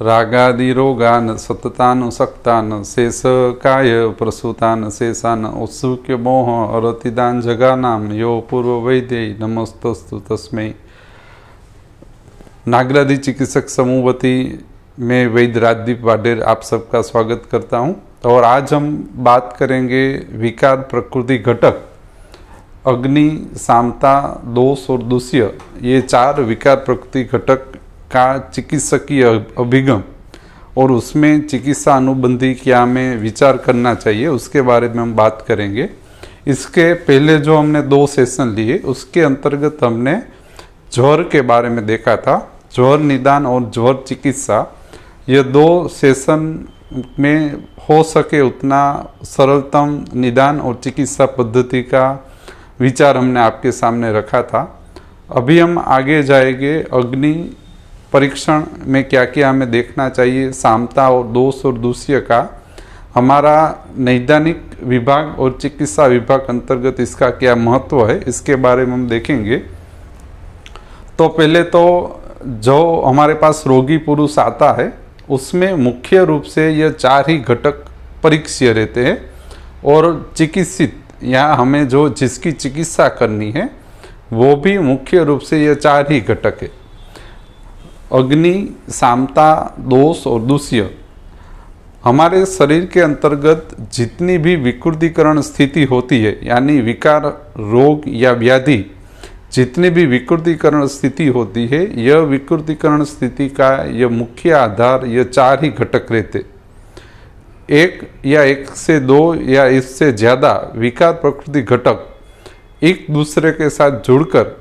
रागादि रोगान सततानुसक्तान शेषकाय प्रसूतान शेषान उत्सुक्य मोह अरतिदान जगानाम यो पूर्व वैद्य नमस्तस्तु तस्मै। नागरादि चिकित्सक समूहवती में वैद्य राजदीप वाडेर आप सबका स्वागत करता हूं। और आज हम बात करेंगे विकार प्रकृति घटक अग्नि, सामता, दोष और दूष्य, ये चार विकार प्रकृति घटक का चिकित्सकीय अभिगम और उसमें चिकित्सा अनुबंधी क्या हमें विचार करना चाहिए उसके बारे में हम बात करेंगे। इसके पहले जो हमने 2 सेशन लिए उसके अंतर्गत हमने ज्वर के बारे में देखा था। ज्वर निदान और ज्वर चिकित्सा, ये 2 सेशन में हो सके उतना सरलतम निदान और चिकित्सा पद्धति का विचार हमने आपके सामने रखा था। अभी हम आगे जाएंगे अग्नि परीक्षण में क्या क्या हमें देखना चाहिए, सामता और दोष और दूष्य का हमारा नैदानिक विभाग और चिकित्सा विभाग अंतर्गत इसका क्या महत्व है, इसके बारे में हम देखेंगे। तो पहले तो जो हमारे पास रोगी पुरुष आता है उसमें मुख्य रूप से यह 4 ही घटक परीक्षीय रहते हैं और चिकित्सित या हमें जो जिसकी चिकित्सा करनी है वो भी मुख्य रूप से यह 4 ही घटक है, अग्नि, सामता, दोष और दूष्य। हमारे शरीर के अंतर्गत जितनी भी विकृतिकरण स्थिति होती है, यानी विकार, रोग या व्याधि, जितनी भी विकृतिकरण स्थिति होती है, यह विकृतिकरण स्थिति का यह मुख्य आधार यह 4 ही घटक रहते। एक या एक से 2 या इससे ज़्यादा विकार प्रकृति घटक एक दूसरे के साथ जुड़कर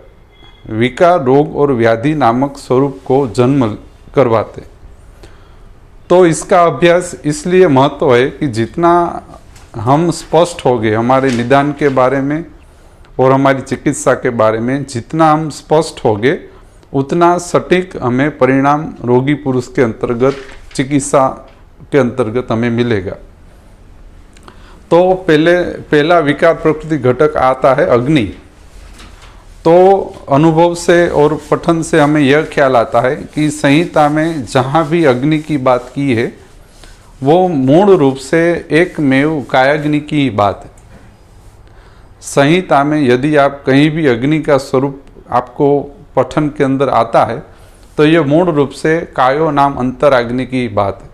विकार, रोग और व्याधि नामक स्वरूप को जन्म करवाते। तो इसका अभ्यास इसलिए महत्व है कि जितना हम स्पष्ट हो गए हमारे निदान के बारे में और हमारी चिकित्सा के बारे में, जितना हम स्पष्ट हो गए उतना सटीक हमें परिणाम रोगी पुरुष के अंतर्गत चिकित्सा के अंतर्गत हमें मिलेगा। तो पहला विकार प्रकृति घटक आता है अग्नि। तो अनुभव से और पठन से हमें यह ख्याल आता है कि संहिता में जहाँ भी अग्नि की बात की है वो मूल रूप से एकमेव कायाग्नि की ही बात है। संहिता में यदि आप कहीं भी अग्नि का स्वरूप आपको पठन के अंदर आता है तो यह मूल रूप से कायो नाम अंतराग्नि की बात है,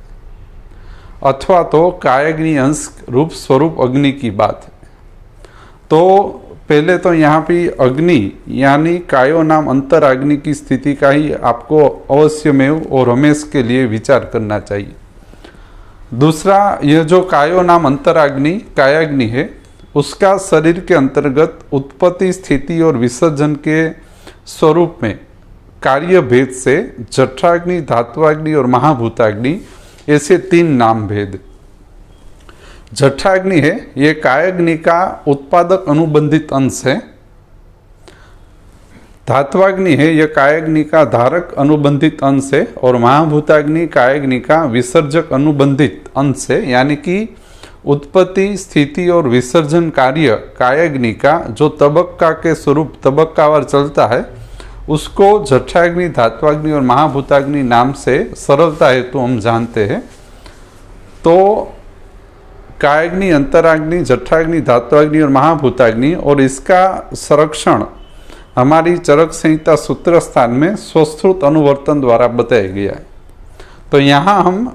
अथवा तो कायाग्नि अंश रूप स्वरूप अग्नि की बात है। तो पहले तो यहाँ पे अग्नि यानी कायो नाम अंतराग्नि की स्थिति का ही आपको अवश्यमेव और हमेश के लिए विचार करना चाहिए। दूसरा, यह जो कायो नाम अंतराग्नि कायाग्नि है उसका शरीर के अंतर्गत उत्पत्ति, स्थिति और विसर्जन के स्वरूप में कार्य भेद से जठराग्नि, धात्वाग्नि और महाभूताग्नि ऐसे 3 नाम भेद। जठराग्नि है ये कायाग्नि का उत्पादक अनुबंधित अंश है। धात्वाग्नि है यह कायाग्नि का धारक अनुबंधित अंश है और महाभूताग्नि कायाग्नि का विसर्जक अनुबंधित अंश है। यानी कि उत्पत्ति, स्थिति और विसर्जन कार्य कायाग्नि का जो तबक्का के स्वरूप तबक्कावार चलता है उसको जठराग्नि, धात्वाग्नि और महाभूताग्नि नाम से सरलता हेतु हम जानते हैं। तो कायाग्नि, अंतराग्नि, जठराग्नि, धात्वाग्नि और महाभूताग्नि, और इसका संरक्षण हमारी चरक संहिता सूत्र स्थान में स्वश्रुत अनुवर्तन द्वारा बताया गया है। तो यहाँ हम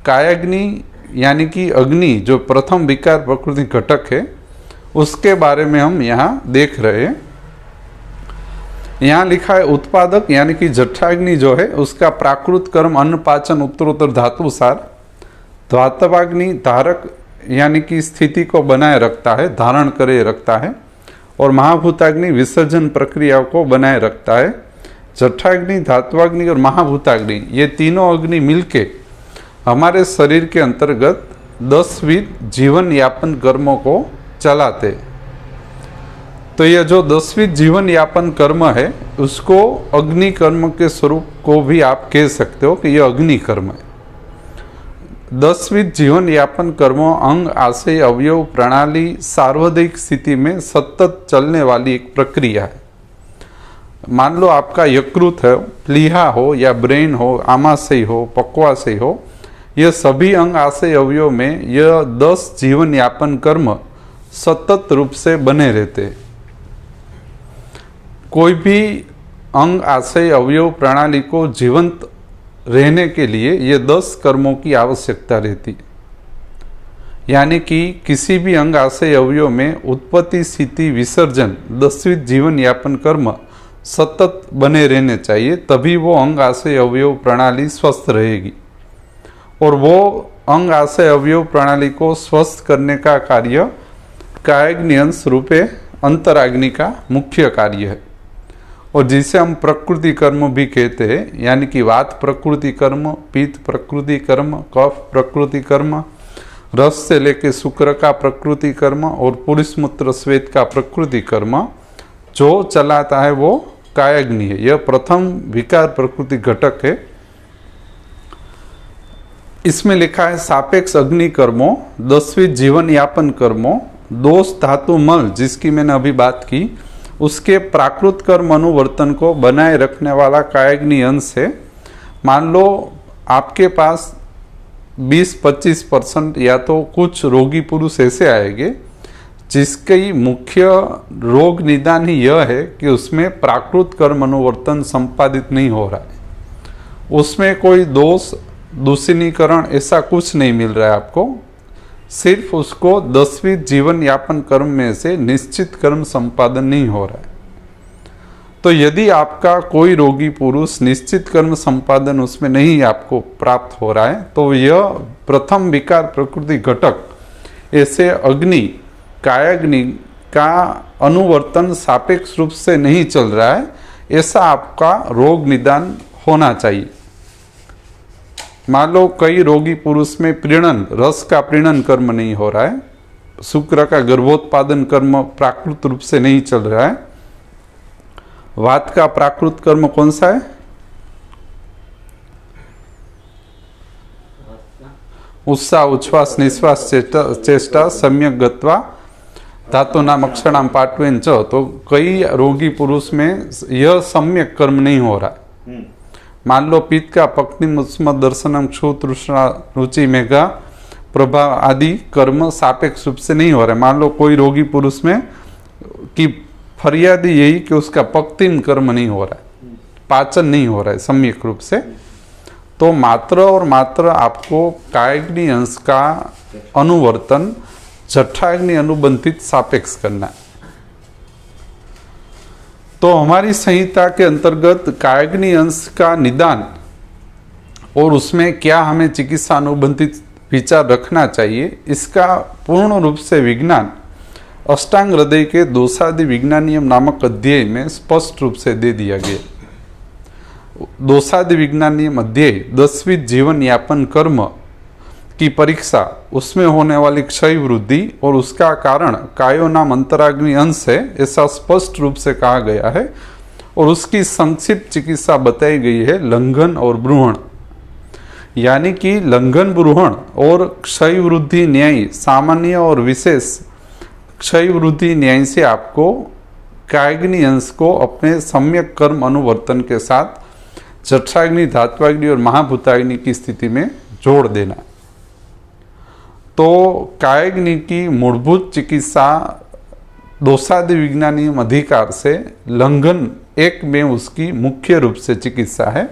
कायाग्नि यानी कि अग्नि जो प्रथम विकार प्रकृति घटक है उसके बारे में हम यहाँ देख रहे हैं। यहाँ लिखा है उत्पादक यानी कि जठराग्नि जो है उसका प्राकृत कर्म अन्न पाचन उत्तरोत्तर धातुसार, धात्वाग्नि धारक यानी कि स्थिति को बनाए रखता है, धारण करे रखता है, और महाभूताग्नि विसर्जन प्रक्रिया को बनाए रखता है। जठराग्नि, धात्वाग्नि और महाभूताग्नि ये तीनों अग्नि मिलके हमारे शरीर के अंतर्गत 10 विध जीवन यापन कर्मों को चलाते। तो यह जो 10 विध जीवन यापन कर्म है उसको अग्नि कर्म के स्वरूप को भी आप कह सकते हो कि यह अग्नि कर्म है। 10 विध जीवन यापन कर्मों अंग, आशय, अवयव, प्रणाली सार्वधिक स्थिति में सतत चलने वाली एक प्रक्रिया है। मान लो आपका यकृत है, प्लीहा हो या ब्रेन हो, आमाशय हो, पक्वाशय हो, यह सभी अंग आशय अवयव में यह 10 जीवन यापन कर्म सतत रूप से बने रहते हैं। कोई भी अंग आशय अवयव प्रणाली को जीवंत रहने के लिए ये 10 कर्मों की आवश्यकता रहती है। यानी कि किसी भी अंग आशय अवयव में उत्पत्ति, स्थिति, विसर्जन 10वीं जीवन यापन कर्म सतत बने रहने चाहिए, तभी वो अंग आशय अवयव प्रणाली स्वस्थ रहेगी। और वो अंग आशय अवयव प्रणाली को स्वस्थ करने का कार्य कायाग्नि अंश रूपे अंतराग्नि का मुख्य कार्य है, और जिसे हम प्रकृति कर्म भी कहते हैं। यानी कि वात प्रकृति कर्म, पित्त प्रकृति कर्म, कफ प्रकृति कर्म, रस से लेके शुक्र का प्रकृति कर्म और पुरुष मूत्र श्वेत का प्रकृति कर्म जो चलाता है वो कायाग्नि है। यह प्रथम विकार प्रकृति घटक है। इसमें लिखा है सापेक्ष अग्नि कर्मों, 10वीं जीवन यापन कर्मों, दोष धातु मल जिसकी मैंने अभी बात की, उसके प्राकृत कर्म अनुवर्तन को बनाए रखने वाला कायाग्नि अंश है। मान लो आपके पास 20-25% या तो कुछ रोगी पुरुष ऐसे आएंगे जिसकी मुख्य रोग निदान ही यह है कि उसमें प्राकृत कर्म अनुवर्तन संपादित नहीं हो रहा है, उसमें कोई दोष दूषणीकरण ऐसा कुछ नहीं मिल रहा है आपको, सिर्फ उसको 10वीं जीवन यापन कर्म में से निश्चित कर्म संपादन नहीं हो रहा है। तो यदि आपका कोई रोगी पुरुष निश्चित कर्म संपादन उसमें नहीं आपको प्राप्त हो रहा है, तो यह प्रथम विकार प्रकृति घटक ऐसे अग्नि कायाग्नि का अनुवर्तन सापेक्ष रूप से नहीं चल रहा है, ऐसा आपका रोग निदान होना चाहिए। मान लो कई रोगी पुरुष में प्रीणन, रस का प्रीणन कर्म नहीं हो रहा है, शुक्र का गर्भोत्पादन कर्म प्राकृत रूप से नहीं चल रहा है, वात का प्राकृत कर्म कौन सा है? उत्साह, उच्छ्वास, निश्वास, चेष्टा, सम्यक गत्वा, धातु नाम अक्षराम पाठवेन च। तो कई रोगी पुरुष में यह सम्यक कर्म नहीं हो रहा है। मान लो पित्त का पक्ति मुस्म दर्शनम क्षु तृष्णा रुचि मेघा प्रभाव आदि कर्म सापेक्ष रूप से नहीं हो रहा है। मान लो कोई रोगी पुरुष में कि फरियाद यही कि उसका पक्तिन कर्म नहीं हो रहा है, पाचन नहीं हो रहा है सम्यक रूप से, तो मात्र और मात्र आपको कायाग्नि अंश का अनुवर्तन जठराग्नि अनुबंधित सापेक्ष करना है। तो हमारी संहिता के अंतर्गत कायाग्नि अंश का निदान और उसमें क्या हमें चिकित्सा अनुबंधित विचार रखना चाहिए, इसका पूर्ण रूप से विज्ञान अष्टांग हृदय के दोषादि विज्ञानियम नामक अध्याय में स्पष्ट रूप से दे दिया गया। दोषादि विज्ञानियम अध्याय 10वीं जीवन यापन कर्म की परीक्षा, उसमें होने वाली क्षय वृद्धि और उसका कारण कायो नाम अंतराग्नि अंश है, ऐसा स्पष्ट रूप से कहा गया है। और उसकी संक्षिप्त चिकित्सा बताई गई है लंघन और ब्रूहण। यानी कि लंघन ब्रूहण और क्षय वृद्धि न्याय, सामान्य और विशेष क्षय वृद्धि न्याय से आपको कायाग्नि अंश को अपने सम्यक कर्म अनुवर्तन के साथ जठराग्नि, धात्वाग्नि और महाभूताग्नि की स्थिति में जोड़ देना। तो कायाग्नि की मूलभूत चिकित्सा दोषादि विज्ञानी अधिकार से लंघन एक में उसकी मुख्य रूप से चिकित्सा है,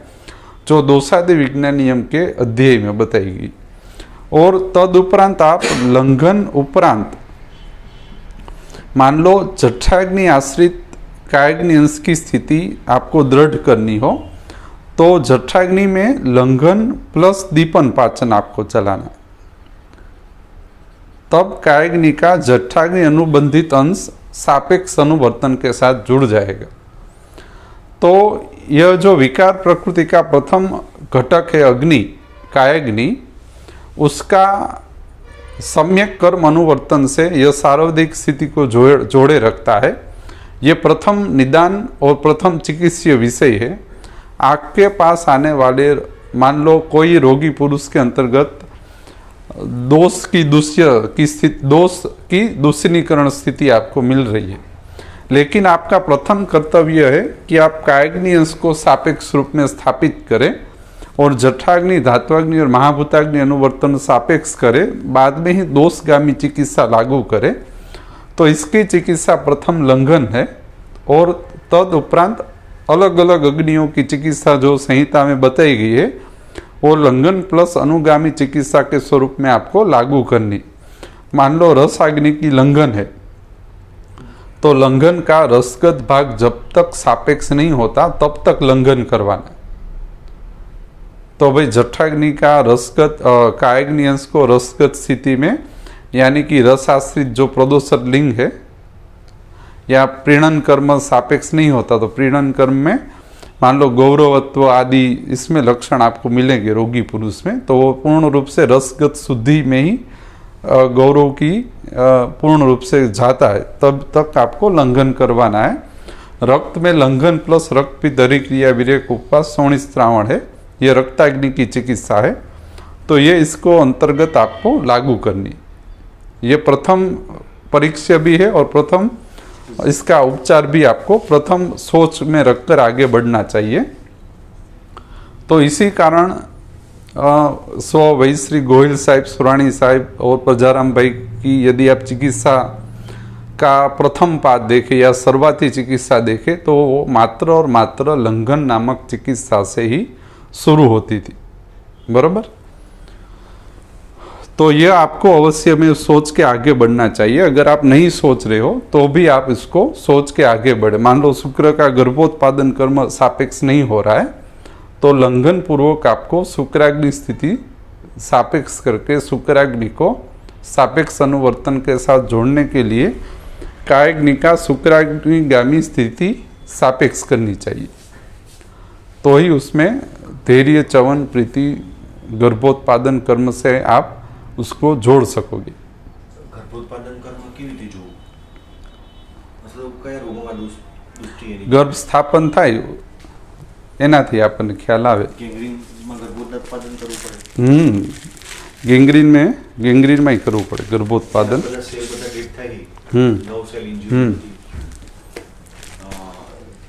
जो दोषादि विज्ञानियम के अध्याय में बताई गई। और तदुपरांत आप लंघन उपरांत मान लो जठराग्नि आश्रित कायाग्नि अंश की स्थिति आपको दृढ़ करनी हो, तो जठराग्नि में लंघन प्लस दीपन पाचन आपको चलाना, तब कायाग्नि का जठराग्नि अनुबंधित अंश सापेक्ष अनुवर्तन के साथ जुड़ जाएगा। तो यह जो विकार प्रकृति का प्रथम घटक है अग्नि कायाग्नि, उसका सम्यक कर्म अनुवर्तन से यह सार्वधिक स्थिति को जोड़े रखता है। यह प्रथम निदान और प्रथम चिकित्सीय विषय है। आपके पास आने वाले मान लो कोई रोगी पुरुष के अंतर्गत दोष की दूषणीकरण स्थिति आपको मिल रही है, लेकिन आपका प्रथम कर्तव्य है कि आप कायाग्नि अंश को सापेक्ष रूप में स्थापित करें और जठराग्नि, धात्वाग्नि और महाभूताग्नि अनुवर्तन सापेक्ष करें, बाद में ही दोषगामी चिकित्सा लागू करें। तो इसकी चिकित्सा प्रथम लंघन है और तद उपरांत अलग अलग अग्नियों की चिकित्सा जो संहिता में बताई गई है वो लंघन प्लस अनुगामी चिकित्सा के स्वरूप में आपको लागू करनी। मान लो रसाग्नि की लंघन है तो लंघन का रसगत भाग जब तक सापेक्ष नहीं होता तब तक लंघन करवाना। तो भाई जठराग्नि का रसगत कायाग्नि अंश को रसगत स्थिति में यानी कि रस आश्रित जो प्रदोषक लिंग है या प्रीणन कर्म सापेक्ष नहीं होता तो प्रीणन कर्म में मान लो गौरवत्व आदि इसमें लक्षण आपको मिलेंगे रोगी पुरुष में, तो वो पूर्ण रूप से रसगत शुद्धि में ही गौरव की पूर्ण रूप से जाता है, तब तक आपको लंघन करवाना है। रक्त में लंघन प्लस रक्त पित्त क्रिया विरेक उपवास सोणी श्रावण है, ये रक्ताग्नि की चिकित्सा है। तो ये इसको अंतर्गत आपको लागू करनी, ये प्रथम परीक्षा भी है और प्रथम इसका उपचार भी आपको प्रथम सोच में रखकर आगे बढ़ना चाहिए। तो इसी कारण वही श्री गोहिल साहिब, सुरानी साहिब और प्रजाराम भाई की यदि आप चिकित्सा का प्रथम पाद देखें या सर्वाती चिकित्सा देखें तो वो मात्र और मात्र लंघन नामक चिकित्सा से ही शुरू होती थी, बराबर। तो यह आपको अवश्य में सोच के आगे बढ़ना चाहिए। अगर आप नहीं सोच रहे हो तो भी आप इसको सोच के आगे बढ़े। मान लो शुक्र का गर्भोत्पादन कर्म सापेक्ष नहीं हो रहा है तो लंघन पूर्वक आपको शुक्राग्नि स्थिति सापेक्ष करके शुक्राग्नि को सापेक्ष अनुवर्तन के साथ जोड़ने के लिए कायाग्नि का शुक्राग्निगामी स्थिति सापेक्ष करनी चाहिए, तो ही उसमें धैर्य, चवन, प्रीति, गर्भोत्पादन कर्म से आप उसको जोड़ सकोगे। गर्भोत्पादन कर्म કેવી રીતે જોવું? મતલબ કયા રોગોમાં દૃષ્ટિ એની ગર્ભ સ્થાપન થાય એનાથી આપણને ખ્યાલ આવે। ગેંગ્રીનમાં ગર્ભોત્પાદન કરવું પડે? ગેંગ્રીનમાં ही કરવું પડે गर्भोत्पादन। બધા સેલ બધા ડેડ થાય, 9 સેલ ઇન્જરી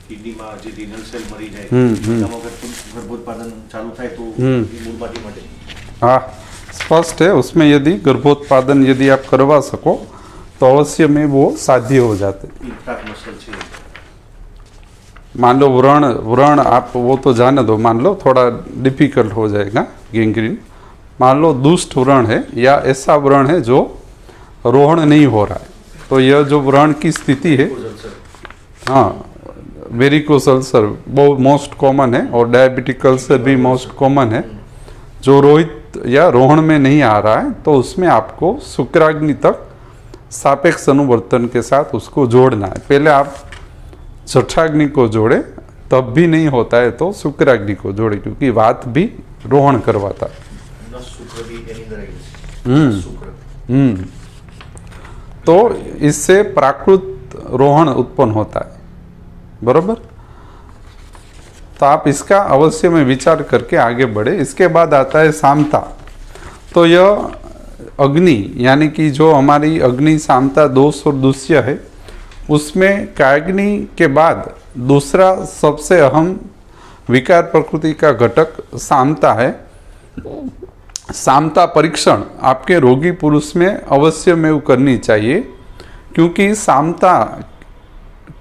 કિડનીમાં જે રિનલ સેલ મરી જાય એમાં गर्भोत्पादन ચાલુ થાય તો એ મૂળમાંથી મટે। हाँ, स्पष्ट है। उसमें यदि गर्भोत्पादन यदि आप करवा सको तो अवश्य में वो साध्य हो जाते। मान लो व्रण आप वो तो जाने दो, मान लो थोड़ा डिफिकल्ट हो जाएगा गैंग्रीन। मान लो दुष्ट व्रण है या ऐसा व्रण है जो रोहण नहीं हो रहा है, तो यह जो व्रण की स्थिति है, हाँ, वेरिकोस अल्सर बहुत मोस्ट कॉमन है और डायबिटिक अल्सर भी मोस्ट कॉमन है। जो रोहित या रोहण में नहीं आ रहा है तो उसमें आपको शुक्राग्नि तक सापेक्ष अनुवर्तन के साथ उसको जोड़ना है। पहले आप जठराग्नि को जोड़े, तब भी नहीं होता है तो शुक्राग्नि को जोड़े, क्योंकि वात भी रोहण करवाता है। तो इससे प्राकृत रोहण उत्पन्न होता है, बराबर। तो आप इसका अवश्य में विचार करके आगे बढ़े। इसके बाद आता है सामता। तो यह अग्नि यानी कि जो हमारी अग्नि सामता दोष और दुष्य है, उसमें कायाग्नि के बाद दूसरा सबसे अहम विकार प्रकृति का घटक सामता है। सामता परीक्षण आपके रोगी पुरुष में अवश्य में करनी चाहिए, क्योंकि सामता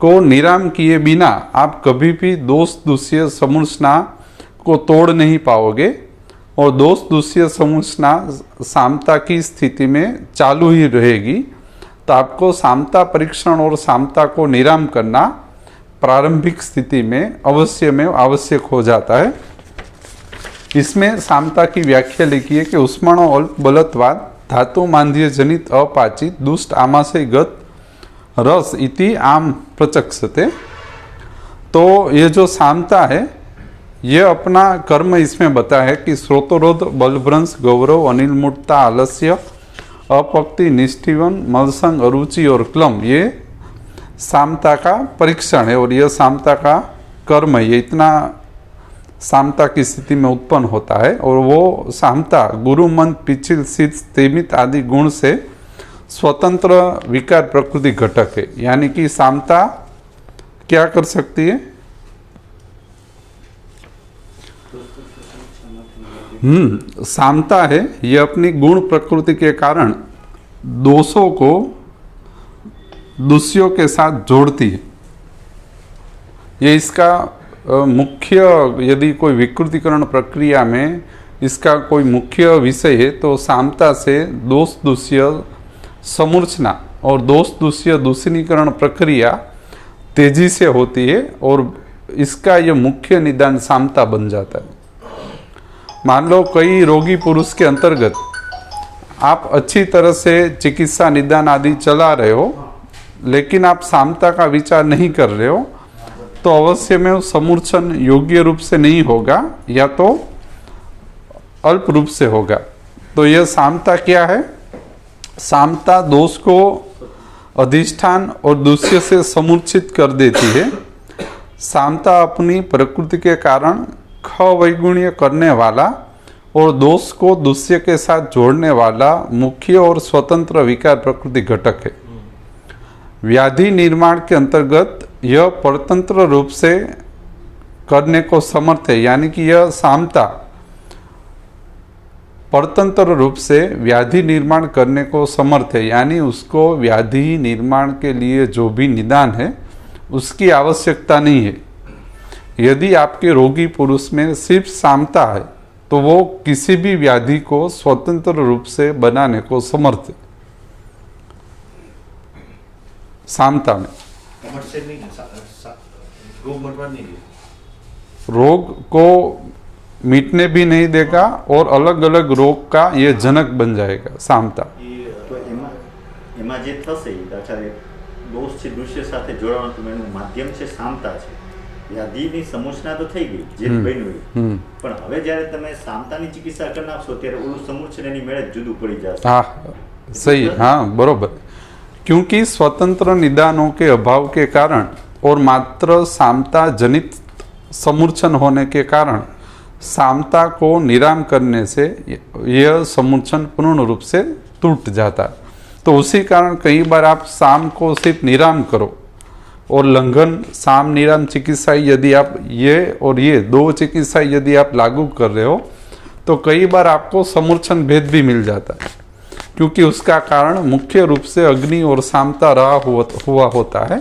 को निराम किए बिना आप कभी भी दोष दुष्य समूर्छना को तोड़ नहीं पाओगे और दोष दुष्य समूर्छना सामता की स्थिति में चालू ही रहेगी। तो आपको सामता परीक्षण और सामता को निराम करना प्रारंभिक स्थिति में अवश्य में आवश्यक हो जाता है। इसमें सामता की व्याख्या लिखी है कि उष्माणु अल्प बलत्वाद धातु मांद्य जनित अपाचित दुष्ट आमाशय गत रस इति आम प्रचक्षते। तो ये जो सामता है ये अपना कर्म इसमें बताया है कि स्रोतोरोध, बलभ्रंश, गौरव, अनिल मूर्ता, आलस्य, अपक्ति, निष्ठीवन, मलसंग, अरुचि और क्लम, ये सामता का परीक्षण है और यह सामता का कर्म है। ये इतना सामता की स्थिति में उत्पन्न होता है और वो सामता गुरु मंत्र, पिछिल, सिद्ध, स्तेमित आदि गुण से स्वतंत्र विकार प्रकृति घटक है। यानी कि सामता क्या कर सकती है? सामता है, ये अपनी गुण प्रकृति के कारण दोषों को दूषियों के साथ जोड़ती है। ये इसका मुख्य, यदि कोई विकृतिकरण प्रक्रिया में इसका कोई मुख्य विषय है तो सामता से दोष दूष्य समूर्छना और दोष दूष्य दूषणीकरण प्रक्रिया तेजी से होती है और इसका यह मुख्य निदान सामता बन जाता है। मान लो कई रोगी पुरुष के अंतर्गत आप अच्छी तरह से चिकित्सा निदान आदि चला रहे हो, लेकिन आप सामता का विचार नहीं कर रहे हो, तो अवश्य में समूर्छन योग्य रूप से नहीं होगा या तो अल्प रूप से होगा। तो यह सामता क्या है? सामता दोष को अधिष्ठान और दूष्य से समूर्छित कर देती है। सामता अपनी प्रकृति के कारण ख वैगुण्य करने वाला और दोष को दूष्य के साथ जोड़ने वाला मुख्य और स्वतंत्र विकार प्रकृति घटक है। व्याधि निर्माण के अंतर्गत यह परतंत्र रूप से करने को समर्थ है, यानी कि यह सामता परतंत्र रूप से व्याधि निर्माण करने को समर्थ है, यानी उसको व्याधि निर्माण के लिए जो भी निदान है उसकी आवश्यकता नहीं है। यदि आपके रोगी पुरुष में सिर्फ सामता है तो वो किसी भी व्याधि को स्वतंत्र रूप से बनाने को समर्थ है। सामता में रोग को मिटने भी नहीं देगा और अलग अलग रोग का ये जनक बन जाएगा सामता। तो એમાં જે થશે આચાર્ય દોષ છે દૃશ્ય સાથે જોડાવાનું એનું માધ્યમ છે સામતા છે। વ્યાધિની સમૂર્છના તો થઈ ગઈ જે બન્યું પણ હવે જ્યારે તમે સામતાની ચિકિત્સા કરી નાખશો ત્યારે ઓલું સમૂર્છન એની મેળે જુદું પડી જશે। हाँ सही, हाँ बरोबर। क्योंकि स्वतंत्र निदानों के अभाव के कारण और मात्र सामता जनित समूर्छन होने के कारण सामता को निराम करने से यह समूर्छन पूर्ण रूप से टूट जाता है। तो उसी कारण कई बार आप साम को सिर्फ निराम करो और लंघन साम निराम चिकित्सा यदि आप ये और ये दो चिकित्सा यदि आप लागू कर रहे हो तो कई बार आपको समूर्छन भेद भी मिल जाता है, क्योंकि उसका कारण मुख्य रूप से अग्नि और सामता रहा हुआ होता है।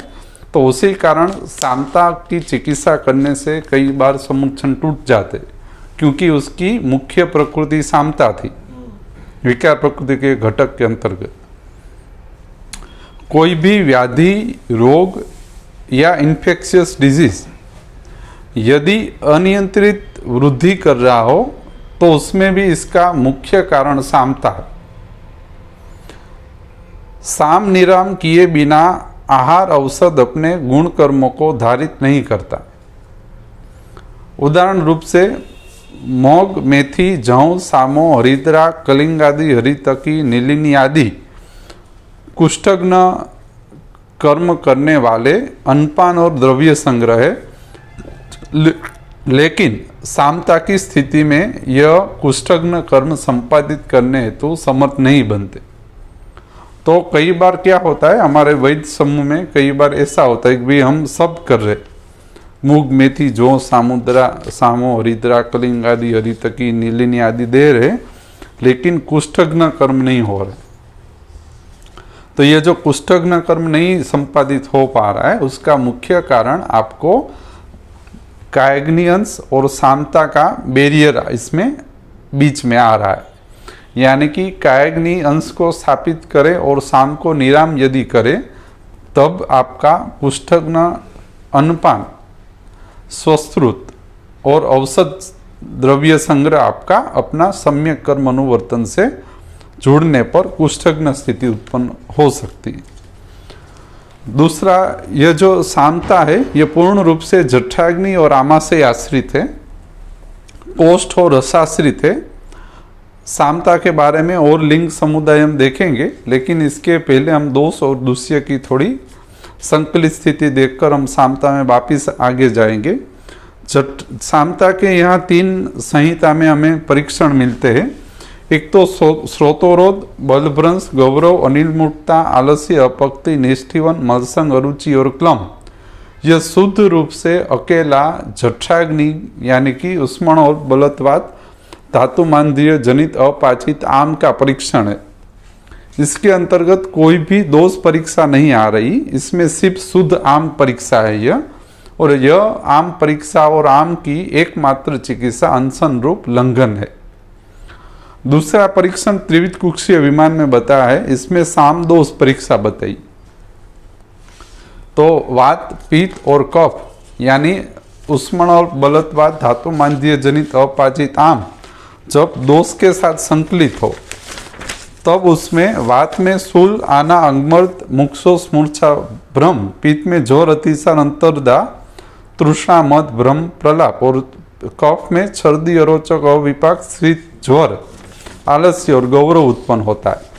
तो उसी कारण सामता की चिकित्सा करने से कई बार समूर्छन टूट जाते, क्योंकि उसकी मुख्य प्रकृति सामता थी, विकार प्रकृति के घटक के अंतर्गत। कोई भी व्याधि, रोग या इन्फेक्शियस डिजीज यदि अनियंत्रित वृद्धि कर रहा हो तो उसमें भी इसका मुख्य कारण सामता है। साम निराम किए बिना आहार औषध अपने गुण कर्मों को धारित नहीं करता। उदाहरण रूप से मोग, मेथी, जौ, सामो, हरिद्रा, कलिंग आदि, हरितकी, नीलिनी आदि कुष्ठग्न कर्म करने वाले अनपान और द्रव्य संग्रह है, लेकिन सामता की स्थिति में यह कुष्ठग्न कर्म संपादित करने हेतु समर्थ नहीं बनते। तो कई बार क्या होता है, हमारे वैद्य समूह में कई बार ऐसा होता है कि भाई हम सब कर रहे, मूग, मेथी, जौ, सामो, हरिद्रा, कलिंग आदि, हरितकी, नीलिनी आदि दे रहे, लेकिन कुष्ठग्न कर्म नहीं हो रहे। तो ये जो कुष्ठग्न कर्म नहीं संपादित हो पा रहा है उसका मुख्य कारण आपको कायग्नि अंश और सामता का बैरियर इसमें बीच में आ रहा है। यानी कि कायग्नि अंश को स्थापित करे और साम को निराम यदि करे तब आपका कुष्ठग्न, अनपान, स्वश्रुत और औषध द्रव्य संग्रह आपका अपना सम्यक कर्म अनुवर्तन से जुड़ने पर कुष्ठग्न स्थिति उत्पन्न हो सकती है। दूसरा, यह जो सामता है यह पूर्ण रूप से जठराग्नि और आमाशय आश्रित है, कोष्ठ और रसाश्रित है। सामता के बारे में और लिंग समुदाय हम देखेंगे, लेकिन इसके पहले हम दोष और दूष्य की थोड़ी संकलित स्थिति देखकर हम सामता में वापिस आगे जाएंगे। सामता के यहाँ 3 संहिता में हमें परीक्षण मिलते हैं। एक तो श्रोतोरोध, बलभ्रंश, गौरव, अनिलमूर्ता, आलस्य, अपक्ति, निष्ठीवन, मलसंग, अरुचि और क्लम, यह शुद्ध रूप से अकेला जठराग्नि यानी कि उष्मण और बलत्वात धातु मांद्य जनित अपाचित आम का परीक्षण है। इसके अंतर्गत कोई भी दोष परीक्षा नहीं आ रही, इसमें सिर्फ शुद्ध आम परीक्षा है यह, और यह आम परीक्षा और आम की एकमात्र चिकित्सा अनशन रूप लंघन है। दूसरा परीक्षण त्रिविध कुक्षीय विमान में बताया है, इसमें साम दोष परीक्षा बताई। तो वात, पित्त और कफ यानी उष्मण और बलत्वात धातु मांद्य जनित अपाचित आम जब दोष के साथ संकलित हो तब उसमें वात में शूल, आना, अंगमर्द, मुक्षोष, मूर्छा, भ्रम, पित्त में जोर, अतिसार, अंतर्दा, तृष्णा, मद, भ्रम, प्रलाप और कफ में छर्दी, अरोचक, अविपाक, शीत, ज्वर, आलस्य और गौरव उत्पन्न होता है।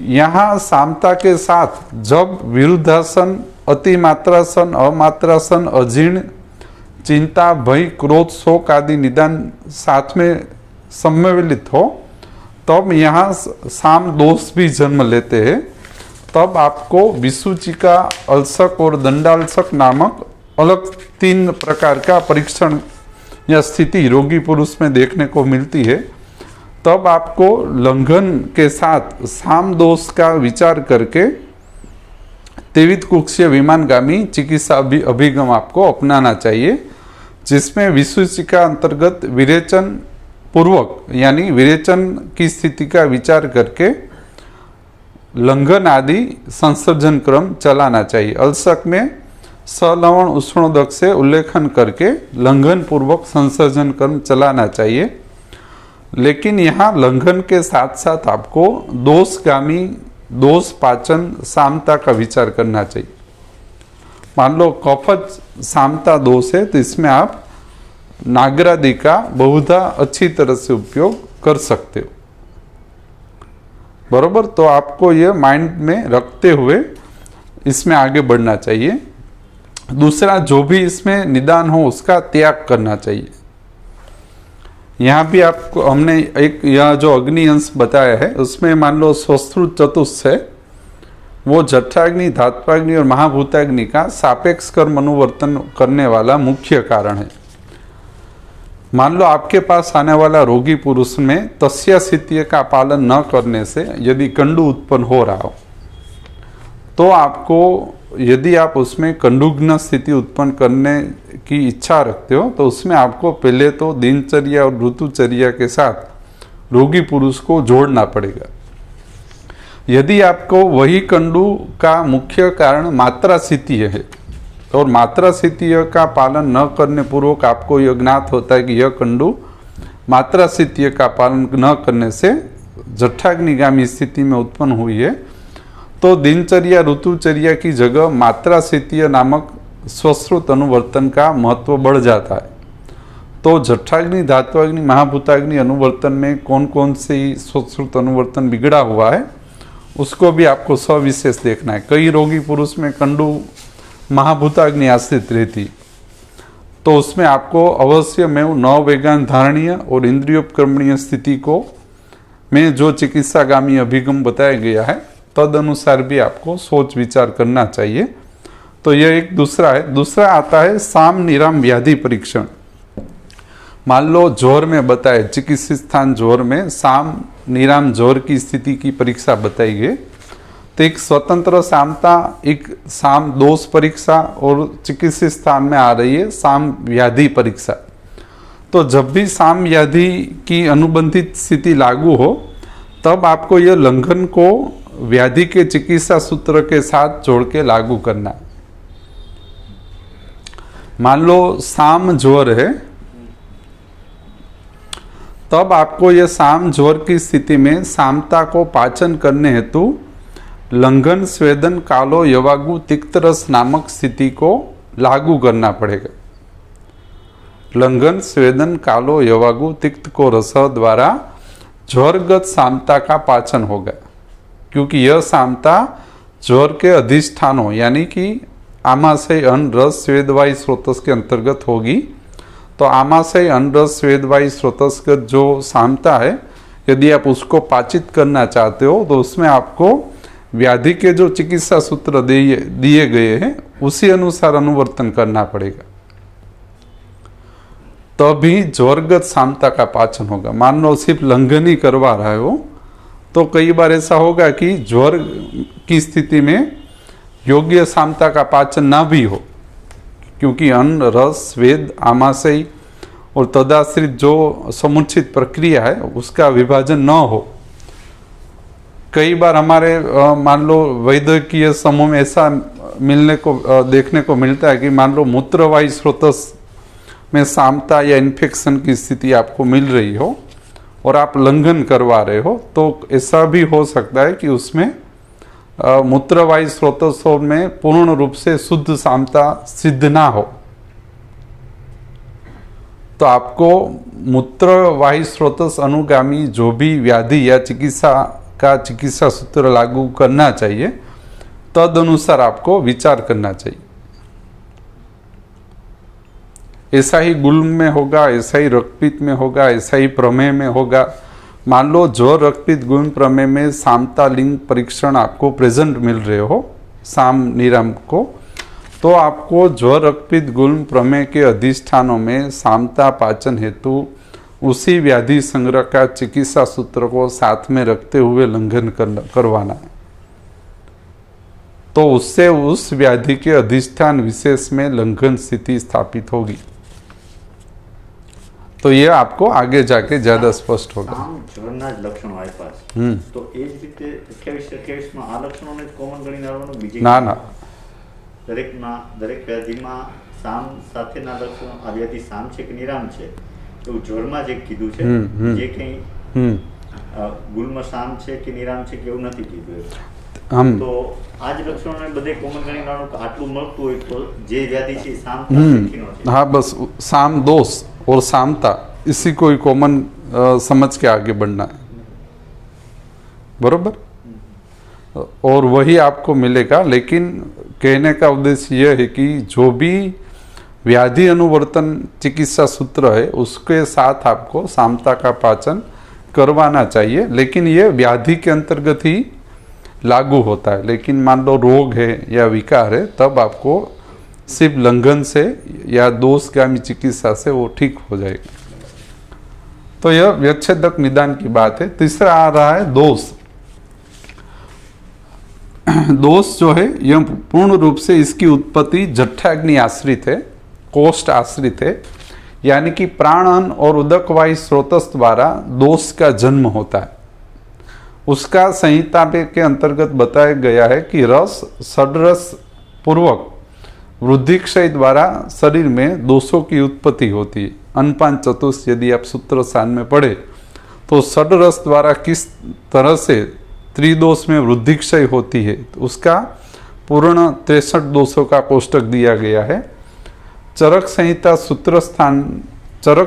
यहाँ सामता के साथ जब विरुद्धासन, अतिमात्रासन, अमात्रासन, अजीर्ण, चिंता, भय, क्रोध, शोक आदि निदान साथ में सम्मिलित हो तब यहाँ साम दोष भी जन्म लेते हैं। तब आपको विसूचिका, अल्सक और दंडाल्सक नामक अलग 3 प्रकार का परीक्षण या स्थिति रोगी पुरुष में देखने को मिलती है। तब आपको लंघन के साथ साम दोष का विचार करके त्रिविध कुक्षीय विमानगामी चिकित्सा अभिगम आपको अपनाना चाहिए, जिसमें विसूचिका अंतर्गत विरेचन पूर्वक यानी विरेचन की स्थिति का विचार करके लंघन आदि संसर्जन क्रम चलाना चाहिए। अल्सक में सलवण उष्णोदक से उल्लेखन करके लंघन पूर्वक संसर्जन क्रम चलाना चाहिए। लेकिन यहाँ लंघन के साथ साथ आपको दोषगामी दोष पाचन सामता का विचार करना चाहिए। मान लो कफज सामता दोष है तो इसमें आप नागरादि का बहुधा अच्छी तरह से उपयोग कर सकते हो, बरोबर। तो आपको ये माइंड में रखते हुए इसमें आगे बढ़ना चाहिए। दूसरा, जो भी इसमें निदान हो उसका त्याग करना चाहिए। यहाँ भी आपको हमने एक यह जो अग्नि अंश बताया है उसमें मान लो स्वश्रुत चतुष्ट है, वो जठराग्नि, धात्वाग्नि और महाभूताग्नि का सापेक्ष कर्म अनुवर्तन करने वाला मुख्य कारण है। मान लो आपके पास आने वाला रोगी पुरुष में तस्या स्थिति का पालन न करने से यदि कंडू उत्पन्न हो रहा हो तो आपको, यदि आप उसमें कंडुघ्न स्थिति उत्पन्न करने की इच्छा रखते हो तो उसमें आपको पहले तो दिनचर्या और ऋतुचर्या के साथ रोगी पुरुष को जोड़ना पड़ेगा। यदि आपको वही कंडू का मुख्य कारण मात्रा स्थिति है और मात्रा स्थिति का पालन न करने पूर्वक आपको यह ज्ञात होता है कि यह कंडू मात्रा स्थिति का पालन न करने से जठराग्निगामी स्थिति में उत्पन्न हुई है, तो दिनचर्या ऋतुचर्या की जगह मात्रा स्थिति नामक स्वश्रुत अनुवर्तन का महत्व बढ़ जाता है। तो जठराग्नि, धात्वाग्नि, महाभूताग्नि अनुवर्तन में कौन कौन से स्वश्रुत अनुवर्तन बिगड़ा हुआ है उसको भी आपको सविशेष देखना है। कई रोगी पुरुष में कंडू महाभूताग्नि आश्रित रहती तो उसमें आपको अवश्य में नव वेगान धारणीय और इंद्रियोपक्रमणीय स्थिति को में जो चिकित्सागामी अभिगम बताया गया है तद अनुसार भी आपको सोच विचार करना चाहिए। तो यह एक दूसरा है। दूसरा आता है साम निराम व्याधि परीक्षण। मान लो जोर में बताए, चिकित्सित स्थान जोर में साम निराम जोर की स्थिति की परीक्षा बताई गई, तो एक स्वतंत्र सामता, एक साम दोष परीक्षा और चिकित्सित स्थान में आ रही है साम व्याधि परीक्षा। तो जब भी साम व्याधि की अनुबंधित स्थिति लागू हो तब आपको यह लंघन को व्याधि के चिकित्सा सूत्र के साथ जोड़ के लागू करना है। मान लो साम ज्वर है, तब आपको यह साम ज्वर की स्थिति में सामता को पाचन करने हेतु लंघन, स्वेदन, कालो, यवागु, तिक्त रस नामक स्थिति को लागू करना पड़ेगा। लंघन, स्वेदन, कालो, यवागु, तिक्त को रस द्वारा ज्वरगत सामता का पाचन होगा, क्योंकि यह सामता ज्वर के अधिष्ठानों यानी कि आमाशय, अन्न, रस, स्वेदवायु स्रोतस के अंतर्गत होगी। तो आमाशय, अन्न, रस, स्वेदवायु स्रोतस्गत जो सामता है, यदि आप उसको पाचित करना चाहते हो तो उसमें आपको व्याधि के जो चिकित्सा सूत्र दिए गए हैं उसी अनुसार अनुवर्तन करना पड़ेगा, तभी ज्वरगत सामता का पाचन होगा। मान लो सिर्फ लंघन ही करवा रहा है वो, तो कई बार ऐसा होगा कि ज्वर की स्थिति में योग्य सामता का पाचन ना भी हो, क्योंकि अन्न, रस, स्वेद, आमाशय और तदाश्रित जो समुचित प्रक्रिया है उसका विभाजन न हो। कई बार हमारे मान लो वैद्यकीय समूह में ऐसा मिलने को देखने को मिलता है कि मान लो मूत्रवाही स्रोतस में सामता या इन्फेक्शन की स्थिति आपको मिल रही हो और आप लंघन करवा रहे हो, तो ऐसा भी हो सकता है कि उसमें मूत्रवाही स्रोतसों में पूर्ण रूप से शुद्ध सामता सिद्ध ना हो। तो आपको मूत्रवाही स्रोतस अनुगामी जो भी व्याधि या चिकित्सा सूत्र लागू करना चाहिए, तद अनुसार आपको विचार करना चाहिए। ऐसा ही गुल्म में होगा, ऐसा ही रक्तपित्त में होगा, ऐसा ही प्रमेह में होगा। मान लो जो रक्तपित्त गुल्म प्रमेह में सामता लिंग परीक्षण आपको प्रेजेंट मिल रहे हो साम निराम को, तो आपको ज्वर, रक्तपित्त, गुल्म प्रमेह के अधिष्ठानों में सामता पाचन हेतु उसी व्याधि संग्रह का चिकित्सा सूत्र को साथ में रखते हुए लंघन करवाना है, तो उससे उस व्याधि के अधिष्ठान विशेष में लंघन स्थिति स्थापित होगी। तो ये आपको आगे जाके ज्यादा स्पष्ट होगा। જ્વરના જ લક્ષણો આપ્યા છે, તો એ જ રીતે 28 માં આ લક્ષણોને કોમન ગણીને આવવાનું બીજી ના દરેક વ્યાધિમાં સામ સાથેના લક્ષણો, આ વ્યાધિ સામ છે કે નિરામ છે એવું જ્વરમાં જે કીધું છે, જે કંઈ ગુલ્મ સામ છે કે નિરામ છે કે એવું નથી કીધું, તો આ જ લક્ષણોને બધે કોમન ગણીને આવવાનું આટલું મળતું હોય તો જે વ્યાધિ છે સામતા શીખીનો છે। हाँ, बस साम दोष और सामता इसी को ही कॉमन समझ के आगे बढ़ना है, बरोबर। और वही आपको मिलेगा, लेकिन कहने का उद्देश्य यह है कि जो भी व्याधि अनुवर्तन चिकित्सा सूत्र है उसके साथ आपको सामता का पाचन करवाना चाहिए, लेकिन ये व्याधि के अंतर्गत ही लागू होता है। लेकिन मान लो रोग है या विकार है, तब आपको सिर्फ लंघन से या दोषगामी चिकित्सा से वो ठीक हो जाएगा। तो यह व्यच्छेदक निदान की बात है। तीसरा आ रहा है दोष। दोष जो है यह पूर्ण रूप से इसकी उत्पत्ति जठराग्नि आश्रित है, कोष्ठ आश्रित है, यानी कि प्राणन और उदकवाही स्रोतस द्वारा दोष का जन्म होता है। उसका संहिता के अंतर्गत बताया गया है कि रस षड्रस पूर्वक वृद्धिक्षय द्वारा शरीर में दोषों की उत्पत्ति होती है। अन्नपान चतुष्ट यदि आप सूत्र स्थान में पढ़े तो षड्रस द्वारा किस तरह से त्रिदोष में वृद्धिक्षय होती है, तो उसका पूर्ण 63 दोषों का कोष्टक दिया गया है। चरक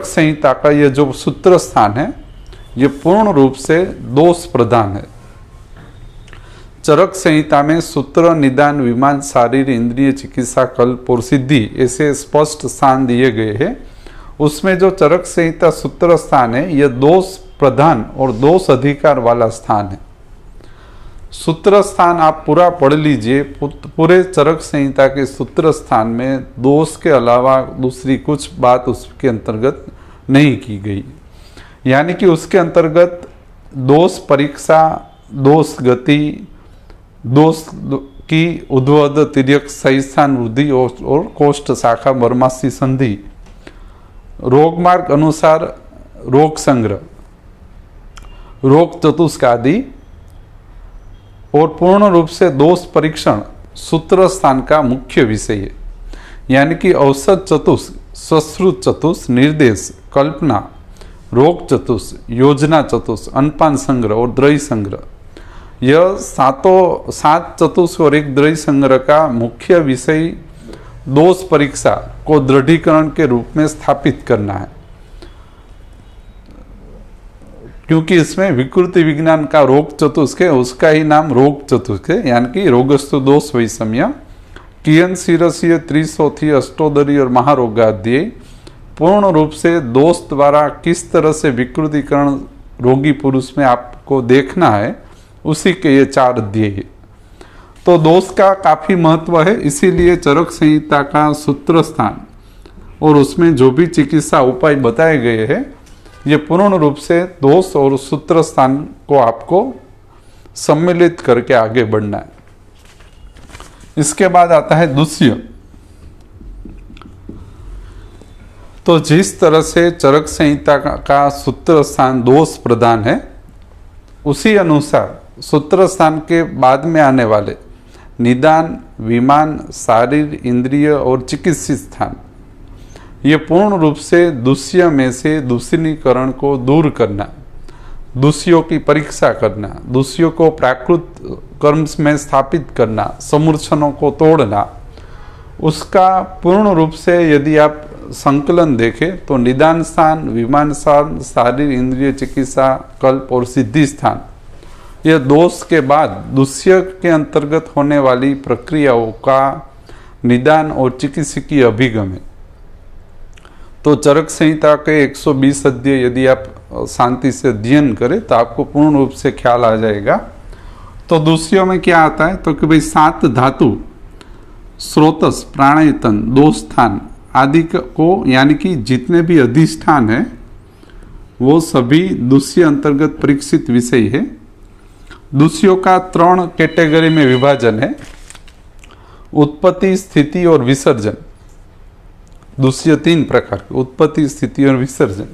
संहिता का यह जो सूत्र स्थान है ये पूर्ण रूप से दोष प्रधान है। चरक संहिता में सूत्र, निदान, विमान, शारीर, इंद्रिय चिकित्सा, कल्प और सिद्धि ऐसे स्पष्ट स्थान दिए गए हैं। उसमें जो चरक संहिता सूत्र स्थान है यह दोष प्रधान और दोष अधिकार वाला स्थान है। सूत्र स्थान आप पूरा पढ़ लीजिए, पूरे चरक संहिता के सूत्र स्थान में दोष के अलावा दूसरी कुछ बात उसके अंतर्गत नहीं की गई, यानी कि उसके अंतर्गत दोष परीक्षा, दोष गति, दोष की उद्वद, तिर्यक, सही स्थान वृद्धि और कोष्ठ शाखा बर्मासी संधि, रोग मार्ग अनुसार रोग संग्रह, रोग चतुष्क आदि और पूर्ण रूप से दोष परीक्षण सूत्र स्थान का मुख्य विषय है। यानी कि औसत चतुष्क, सश्रुत चतुष्क, निर्देश, कल्पना, रोग चतुष्क, योजना चतुष्क, अन्नपान संग्रह और द्रव्य संग्रह, यह 7 चतुष्क और 1 द्रव्य संग्रह का मुख्य विषय दोष परीक्षा को दृढ़ीकरण के रूप में स्थापित करना है। क्योंकि इसमें विकृति विज्ञान का रोग चतुष्क है, उसका ही नाम रोग चतुष्क है, यानी कि रोगस्तु दोष वैषम्य, कियन शिरसीय, त्रिशोथी, अष्टोदरी और महारोगाध्याय पूर्ण रूप से दोष द्वारा किस तरह से विकृतिकरण रोगी पुरुष में आपको देखना है, उसी के ये 4 अध्याय है। तो दोष का काफी महत्व है, इसीलिए चरक संहिता का सूत्र स्थान और उसमें जो भी चिकित्सा उपाय बताए गए हैं ये पूर्ण रूप से दोष और सूत्र स्थान को आपको सम्मिलित करके आगे बढ़ना है। इसके बाद आता है दुष्य। तो जिस तरह से चरक संहिता का सूत्र स्थान दोष प्रधान है, उसी अनुसार सूत्र स्थान के बाद में आने वाले निदान, विमान, शारीर, इंद्रिय और चिकित्सित स्थान ये पूर्ण रूप से दुष्य में से दूषणीकरण को दूर करना, दूषियों की परीक्षा करना, दूषियों को प्राकृत कर्म में स्थापित करना, समूर्छनों को तोड़ना, उसका पूर्ण रूप से यदि आप संकलन देखें तो निदान स्थान, विमान स्थान, शारीर, इंद्रिय, चिकित्सा, कल्प और सिद्धि स्थान ये दोष के बाद दुष्य के अंतर्गत होने वाली प्रक्रियाओं का निदान और चिकित्सकीय अभिगम है। तो चरक संहिता के 120 अध्याय यदि आप शांति से अध्ययन करें तो आपको पूर्ण रूप से ख्याल आ जाएगा। तो दूसरियों में क्या आता है तो कि भाई 7 धातु, स्रोतस, प्राणायतन, दोष स्थान आदि को यानी कि जितने भी अधिष्ठान है वो सभी दूष्य अंतर्गत परीक्षित विषय है। दूषियों का 3 कैटेगरी में विभाजन है, उत्पत्ति, स्थिति और विसर्जन। दूषिय 3 प्रकार के, उत्पत्ति, स्थिति और विसर्जन।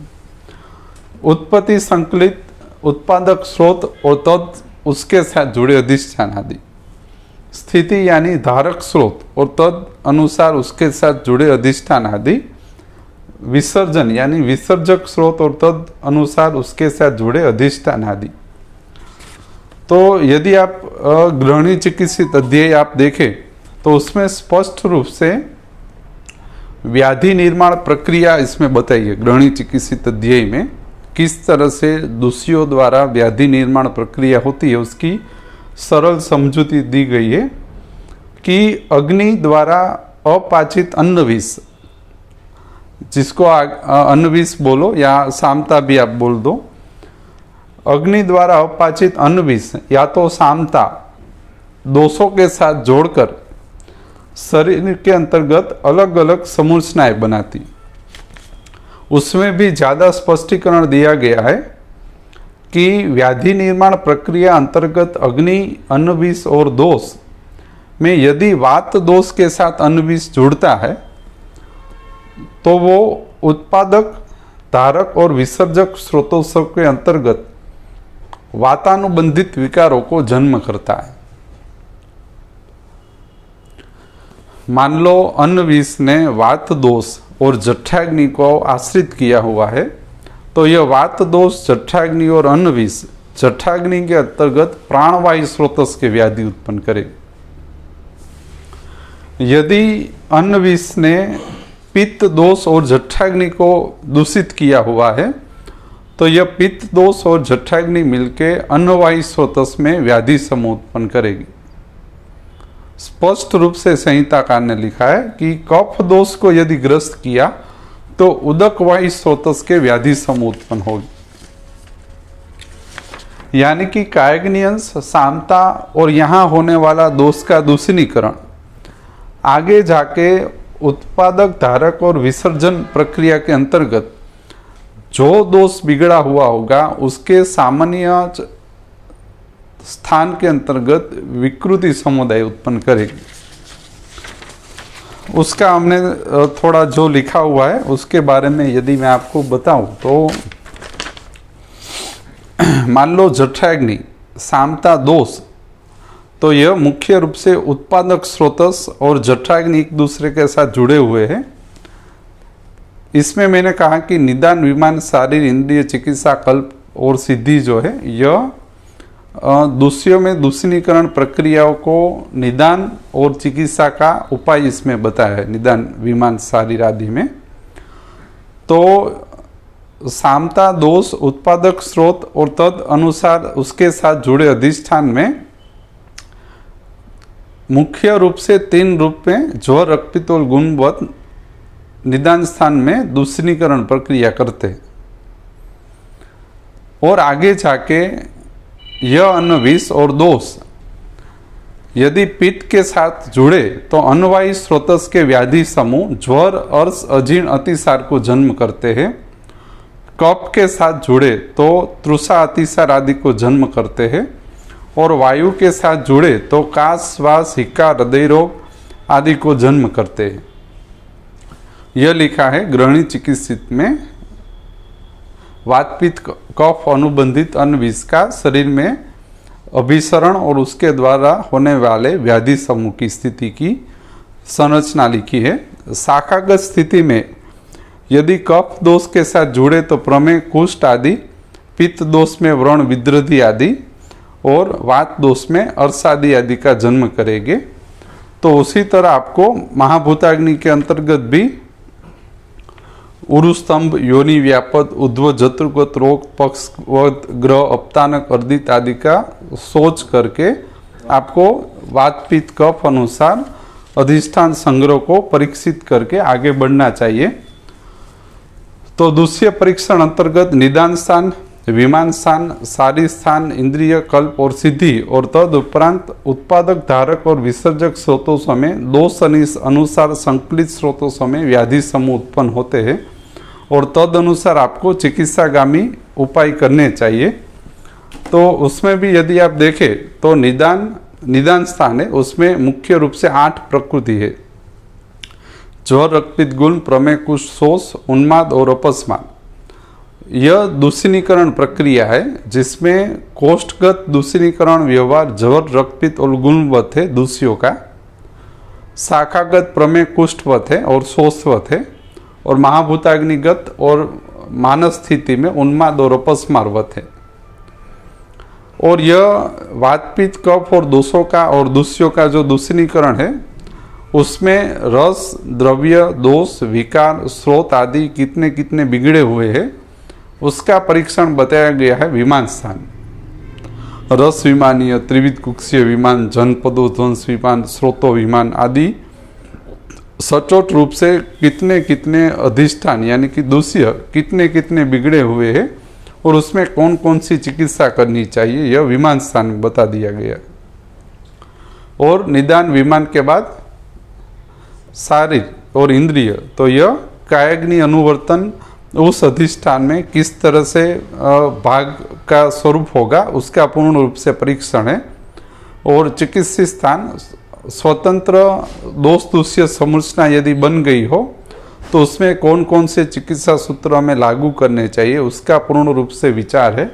उत्पत्ति संकलित उत्पादक स्रोत और तद उसके साथ जुड़े अधिष्ठान आदि। स्थिति यानी धारक स्रोत और तद अनुसार उसके साथ जुड़े अधिष्ठान आदि। विसर्जन यानी विसर्जक स्रोत और तद अनुसार उसके साथ जुड़े अधिष्ठान आदि। तो यदि आप ग्रहणी चिकित्सित अध्याय आप देखें तो उसमें स्पष्ट रूप से व्याधि निर्माण प्रक्रिया इसमें बताई है। ग्रहणी चिकित्सित अध्याय में किस तरह से दूषियों द्वारा व्याधि निर्माण प्रक्रिया होती है उसकी सरल समझूती दी गई है कि अग्नि द्वारा अपाचित अन्न विष, जिसको अन्न विष बोलो या सामता भी आप बोल दो, अग्नि द्वारा अपाचित अन्न विष या तो सामता दोषों के साथ जोड़कर शरीर के अंतर्गत अलग अलग समूर्छनाएं बनाती। उसमें भी ज्यादा स्पष्टीकरण दिया गया है कि व्याधि निर्माण प्रक्रिया अंतर्गत अग्नि, अन्न विष और दोष में यदि वात दोष के साथ अन्न विष जुड़ता है तो वो उत्पादक, धारक और विसर्जक स्रोतों के अंतर्गत वातानुबंधित विकारों को जन्म करता है। मान लो अन्न विष ने वात दोष और जठराग्नि को आश्रित किया हुआ है तो यह वात दोष, जठराग्नि और अन्न विष जठराग्नि के अंतर्गत प्राणवायु स्रोतस के व्याधि उत्पन्न करे। यदि अन्न विष ने पित्त दोष और जठराग्नि को दूषित किया हुआ है तो यह पित्त दोष और जठराग्नि मिलकर अन्नवायु स्रोतस में व्याधि समूह उत्पन्न करेगी। स्पष्ट रूप से संहिताकार ने लिखा है कि कफ दोष को यदि ग्रस्त किया तो उदक वायु स्रोतस के व्याधि समूह उत्पन्न होगी। यानी कि कायग्नियंस, सामता और यहां होने वाला दोष का दूषणीकरण आगे जाके उत्पादक, धारक और विसर्जन प्रक्रिया के अंतर्गत जो दोष बिगड़ा हुआ होगा उसके सामान्य स्थान के अंतर्गत विकृति समुदाय उत्पन्न करेगी। उसका हमने थोड़ा जो लिखा हुआ है उसके बारे में यदि मैं आपको बताऊं तो मान लो जठराग्नि, सामता दोष, तो यह मुख्य रूप से उत्पादक स्रोतस और जठराग्नि एक दूसरे के साथ जुड़े हुए हैं। इसमें मैंने कहा कि निदान, विमान, शारीर, इंद्रिय, चिकित्सा, कल्प और सिद्धि जो है यह दूषियों में दूषणीकरण प्रक्रियाओं को निदान और चिकित्सा का उपाय इसमें बताया है। निदान, विमान, शारीर आदि में तो सामता दोष, उत्पादक स्रोत और तद अनुसार उसके साथ जुड़े अधिष्ठान में मुख्य रूप से 3 रूप में ज्वर, रक्तपित्त और गुणवत निदान स्थान में दूषणीकरण प्रक्रिया करते हैं। और आगे जाके यह अन्न विष और दोष यदि पित्त के साथ जुड़े तो अनवायी स्रोतस के व्याधि समूह ज्वर, अर्श, अजीर्ण, अतिसार को जन्म करते हैं। कफ के साथ जुड़े तो तृषा, अतिसार आदि को जन्म करते हैं। और वायु के साथ जुड़े तो काश, श्वास, हिक्का, हृदय रोग आदि को जन्म करते हैं। यह लिखा है गृहिणी चिकित्सित में। वातपित्त कफ अनुबंधित अन्न विष का शरीर में अभिसरण और उसके द्वारा होने वाले व्याधि समूह की स्थिति की संरचना लिखी है। शाखागत स्थिति में यदि कफ दोष के साथ जुड़े तो प्रमेह, कुष्ठ आदि, पित्त दोष में व्रण, विद्रधि आदि और वात दोष में अर्शादि आदि का जन्म करेंगे। तो उसी तरह आपको महाभूताग्नि के अंतर्गत भी उरुस्तंभ, योनि व्यापद, उद्व, जत्रुगत रोग, पक्षवत, ग्रह, अपतानक, अर्दित आदि का सोच करके आपको वात, पित्त, कफ अनुसार अधिष्ठान संग्रह को परीक्षित करके आगे बढ़ना चाहिए। तो दूसरे परीक्षण अंतर्गत निदान स्थान, विमान स्थान, सारी स्थान, इंद्रिय, कल्प और सिद्धि और तद उपरांत उत्पादक, धारक और विसर्जक स्रोतों समेत दोष अनुसार संकलित स्रोतों समेत व्याधि समूह उत्पन्न होते हैं और तद अनुसार आपको चिकित्सागामी उपाय करने चाहिए। तो उसमें भी यदि आप देखें तो निदान स्थान है, उसमें मुख्य रूप से 8 प्रकृति है। ज्वर, रक्तपित्त, गुण, प्रमेह, कुष्ठ, शोष, उन्माद और अपस्माद। यह दूषणीकरण प्रक्रिया है जिसमें कोष्ठगत दूषणीकरण व्यवहार ज्वर, रक्तपित्त और गुणवत है दूषियों का, शाखागत प्रमेह कुष्ठवत है और शोषवत है, और महाभूताग्निगत और मानस स्थिति में उन्माद और अपस्मारवत है। और यह वातपित्त, कफ और दोषों का और दूषियों का जो दूषणीकरण है उसमें रस, द्रव्य, दोष, विकार, स्रोत आदि कितने कितने बिगड़े हुए हैं उसका परीक्षण बताया गया है विमान स्थान। रस विमानीय, त्रिविध कुक्षीय विमान, जनपदो ध्वंस विमान, स्रोतो विमान आदि सचोट रूप से कितने कितने अधिष्ठान यानी कि दूषिय कितने कितने बिगड़े हुए हैं और उसमें कौन कौन सी चिकित्सा करनी चाहिए यह विमान स्थान में बता दिया गया। और निदान विमान के बाद शारीर और इंद्रिय, तो यह कायाग्नि अनुवर्तन उस अधिष्ठान में किस तरह से भाग का स्वरूप होगा उसका पूर्ण रूप से परीक्षण है। और चिकित्सीय स्थान स्वतंत्र दोष दूषिय संरचना यदि बन गई हो तो उसमें कौन कौन से चिकित्सा सूत्र हमें लागू करने चाहिए उसका पूर्ण रूप से विचार है।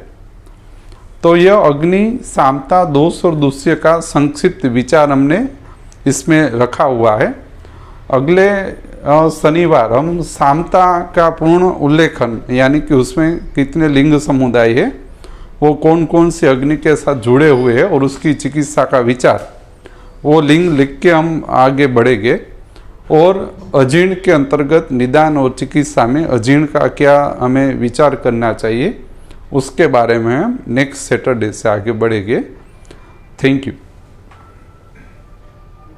तो यह अग्नि, सामता, दोष और दूषिय का संक्षिप्त विचार हमने इसमें रखा हुआ है। अगले शनिवार हम सामता का पूर्ण उल्लेखन यानी कि उसमें कितने लिंग समुदाय है, वो कौन कौन से अग्नि के साथ जुड़े हुए हैं और उसकी चिकित्सा का विचार, वो लिंग लिख के हम आगे बढ़ेंगे। और अजीर्ण के अंतर्गत निदान और चिकित्सा में अजीर्ण का क्या हमें विचार करना चाहिए उसके बारे में हम नेक्स्ट सैटरडे से आगे बढ़ेंगे। Thank you.